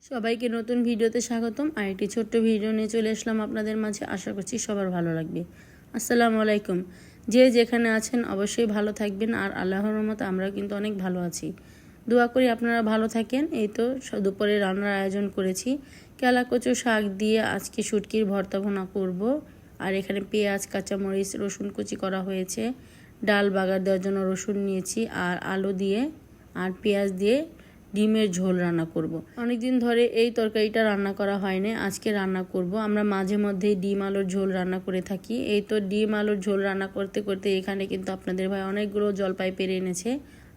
সবাইকে নতুন ভিডিওতে স্বাগতম। আর একটি ছোট্ট ভিডিও নিয়ে চলে আসলাম আপনাদের মাঝে। আশা করছি সবার ভালো লাগবে। আসসালামু আলাইকুম। যে যেখানে আছেন অবশ্যই ভালো থাকবেন, আর আল্লাহর রহমতে আমরা কিন্তু অনেক ভালো আছি। দোয়া করি আপনারা ভালো থাকেন। এই তো দুপুরে রান্নার আয়োজন করেছি। কেলা কচু শাক দিয়ে আজকে শুটকির ভর্তা ভুনা করব। আর এখানে পেঁয়াজ, কাঁচামরিচ, রসুন কুচি করা হয়েছে। ডাল বাগার দেওয়ার জন্য রসুন নিয়েছি, আর আলু দিয়ে আর পেঁয়াজ দিয়ে ডিমের ঝোল রান্না করব। অনেকদিন ধরে এই তরকারিটা রান্না করা হয়নি, আজকে রান্না করব। আমরা মাঝে মধ্যেই ডিম আলুর ঝোল রান্না করে থাকি। এই তো ডিম আলুর ঝোল রান্না করতে করতে এখানে কিন্তু আপনাদের ভাই অনেকগুলো জলপাই পেরে এনেছে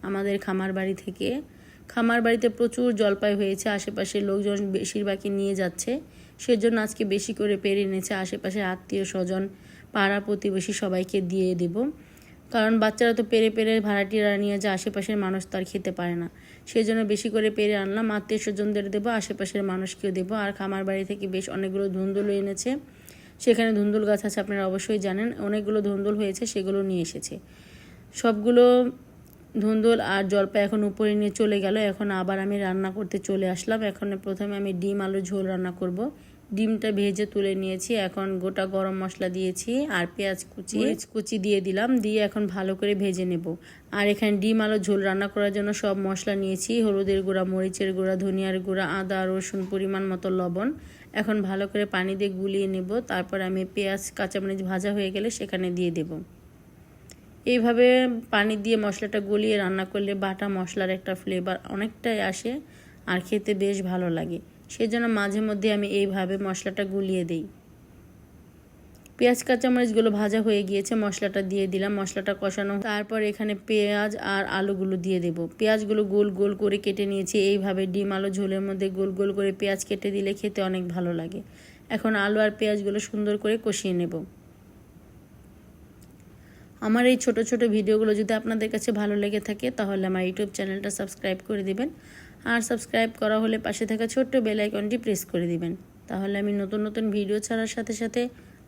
আমাদের খামার বাড়ি থেকে। খামার বাড়িতে প্রচুর জলপাই হয়েছে, আশেপাশের লোকজন বেশিরভাগই নিয়ে যাচ্ছে, সেজন্য আজকে বেশি করে পেরে এনেছে। আশেপাশে আত্মীয় স্বজন, পাড়া প্রতিবেশী সবাইকে দিয়ে দেব। কারণ বাচ্চারা তো পেরে পেরে ভাড়াটিয়ারা নিয়ে যায়, আশেপাশের মানুষ তো আর খেতে পারে না, সেই জন্য বেশি করে পেরে আনলাম। আত্মীয় স্বজনদের দেবো, আশেপাশের মানুষকেও দেবো। আর খামার বাড়ি থেকে বেশ অনেকগুলো ধুন্দুল এনেছে, সেখানে ধুন্দুল গাছ আছে, আপনারা অবশ্যই জানেন। অনেকগুলো ধুন্দুল হয়েছে, সেগুলো নিয়ে এসেছে। সবগুলো ধুন্দুল আর জলপাই এখন উপরে নিয়ে চলে গেল। এখন আবার আমি রান্না করতে চলে আসলাম। এখন প্রথমে আমি ডিম আলু ঝোল রান্না করব। ডিমটা ভেজে তুলে নিয়েছি, এখন গোটা গরম মশলা দিয়েছি আর পেঁয়াজ কুচি দিয়ে দিলাম, দিয়ে এখন ভালো করে ভেজে নেব। আর এখানে ডিম আলু ঝোল রান্না করার জন্য সব মশলা নিয়েছি, হলুদের গুঁড়া, মরিচের গুঁড়া, ধনিয়ার গুঁড়া, আদা রসুন, পরিমাণ মতো লবণ। এখন ভালো করে পানি দিয়ে গুলিয়ে নেব। তারপর আমি পেঁয়াজ কাঁচামরিচ ভাজা হয়ে গেলে সেখানে দিয়ে দেব। এইভাবে পানি দিয়ে মশলাটা গলিয়ে রান্না করলে বাটা মশলার একটা ফ্লেভার অনেকটাই আসে, আর খেতে বেশ ভালো লাগে। সেজন্য মাঝে মধ্যে আমি এইভাবে মশলাটা গুলিয়ে দিই। পেঁয়াজ কাঁচামরিচগুলো ভাজা হয়ে গিয়েছে, মশলাটা দিয়ে দিলাম। মশলাটা কষানো, তারপর এখানে পেঁয়াজ আর আলুগুলো দিয়ে দেব। পেঁয়াজগুলো গোল গোল করে কেটে নিয়েছি। এইভাবে ডিম আলু ঝোলের মধ্যে গোল গোল করে পেঁয়াজ কেটে দিলে খেতে অনেক ভালো লাগে। এখন আলু আর পেঁয়াজগুলো সুন্দর করে কষিয়ে নেব। আমার এই ছোট ছোট ভিডিওগুলো যদি আপনাদের কাছে ভালো লেগে থাকে তাহলে আমার ইউটিউব চ্যানেলটা সাবস্ক্রাইব করে দিবেন, আর সাবস্ক্রাইব করা হলে পাশে থাকা ছোট্ট বেল আইকনটি প্রেস করে দিবেন। তাহলে আমি নতুন নতুন ভিডিও ছাড়ার সাথে সাথে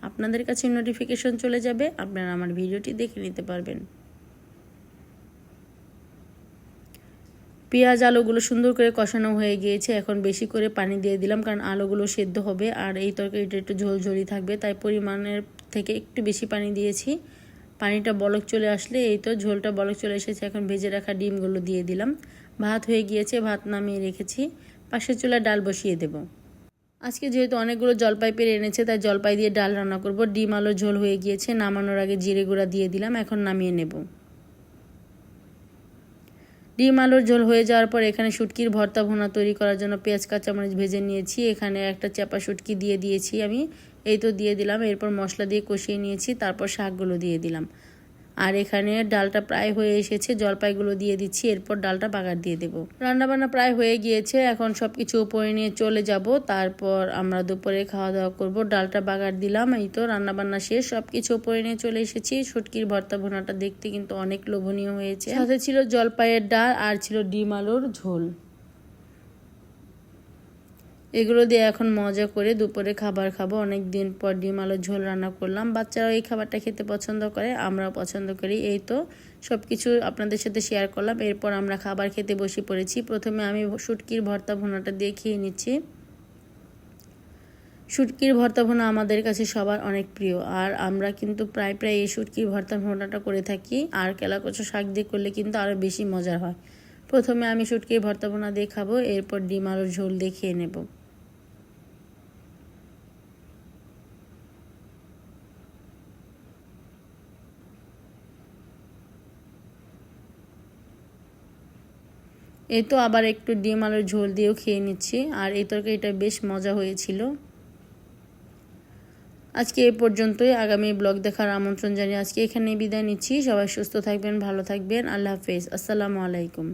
আপনাদের কাছে নোটিফিকেশন চলে যাবে, আপনারা আমার ভিডিওটি দেখে নিতে পারবেন। পেঁয়াজ আলুগুলো সুন্দর করে কষানো হয়ে গিয়েছে, এখন বেশি করে পানি দিয়ে দিলাম, কারণ আলুগুলো সেদ্ধ হবে আর এই তরকারিটা একটু ঝোলঝোলি থাকবে, তাই পরিমাণের থেকে একটু বেশি পানি দিয়েছি। পানিটা বলক চলে আসলে, এই তো ঝোলটা বলক চলে এসেছে, এখন ভেজে রাখা ডিমগুলো দিয়ে দিলাম। ভাত হয়ে গিয়েছে, ভাত নামিয়ে রেখেছি। পাশের চুলায় ডাল বসিয়ে দেব। আজকে যেহেতু অনেকগুলো জলপাই পেরে এনেছে, তাই জলপাই দিয়ে ডাল রান্না করব। ডিম আলুর ঝোল হয়ে গিয়েছে, নামানোর আগে জিরে গুঁড়া দিয়ে দিলাম, এখন নামিয়ে নেব। ডিম আলুর ঝোল হয়ে যাওয়ার পর এখানে শুটকির ভর্তা ভুনা তৈরি করার জন্য পেঁয়াজ কাঁচামরিচ ভেজে নিয়েছি। এখানে একটা চাপা শুটকি দিয়ে দিয়েছি আমি, এই তো দিয়ে দিলাম। এরপর মশলা দিয়ে কষিয়ে নিয়েছি, তারপর শাকগুলো দিয়ে দিলাম। আর এখানে ডালটা প্রায় হয়ে এসেছে, জলপাইগুলো দিয়ে দিচ্ছি, এরপর ডালটা বাগার দিয়ে দেব। রান্নাবান্না প্রায় হয়ে গিয়েছে, এখন সব কিছু উপরে নিয়ে চলে যাব, তারপর আমরা দুপুরে খাওয়া দাওয়া করব। ডালটা বাগার দিলাম, এই তো রান্নাবান্না শেষ, সব কিছু উপরে নিয়ে চলে এসেছি। শুটকির ভর্তা ভুনাটা দেখতে কিন্তু অনেক লোভনীয় হয়েছে। সাথে ছিল জলপাইয়ের ডাল আর ছিল ডিম আলুর ঝোল। এগুলো দিয়ে এখন মজা করে দুপুরে খাবার খাবো। অনেক দিন পর ডিম আলুর ঝোল রান্না করলাম। বাচ্চারাও এই খাবারটা খেতে পছন্দ করে, আমরাও পছন্দ করি। এই তো সব কিছু আপনাদের সাথে শেয়ার করলাম। এরপর আমরা খাবার খেতে বসে পড়েছি। প্রথমে আমি শুটকির ভর্তা ভুনাটা দিয়ে খেয়ে নিচ্ছি। শুটকির ভর্তা ভুনা আমাদের কাছে সবার অনেক প্রিয়, আর আমরা কিন্তু প্রায় প্রায় এই শুটকির ভর্তা ভুনাটা করে থাকি। আর কেলা কচু শাক দিয়ে করলে কিন্তু আরও বেশি মজার হয়। প্রথমে আমি শুটকির ভর্তা ভুনা দিয়ে খাবো, এরপর ডিম আলুর ঝোল দিয়ে খেয়ে নেব। এই তো আবার একটু ডিম আলুর ঝোল দিয়েও খেয়ে নিচ্ছি, আর এই তরকারিটা বেশ মজা হয়েছিল। আজকে এই পর্যন্তই, আগামী ব্লগ দেখার আমন্ত্রণ জানিয়ে আজকে এখানেই বিদায় নিচ্ছি। সবাই সুস্থ থাকবেন, ভালো থাকবেন, আল্লাহ হাফেজ, আসসালামু আলাইকুম।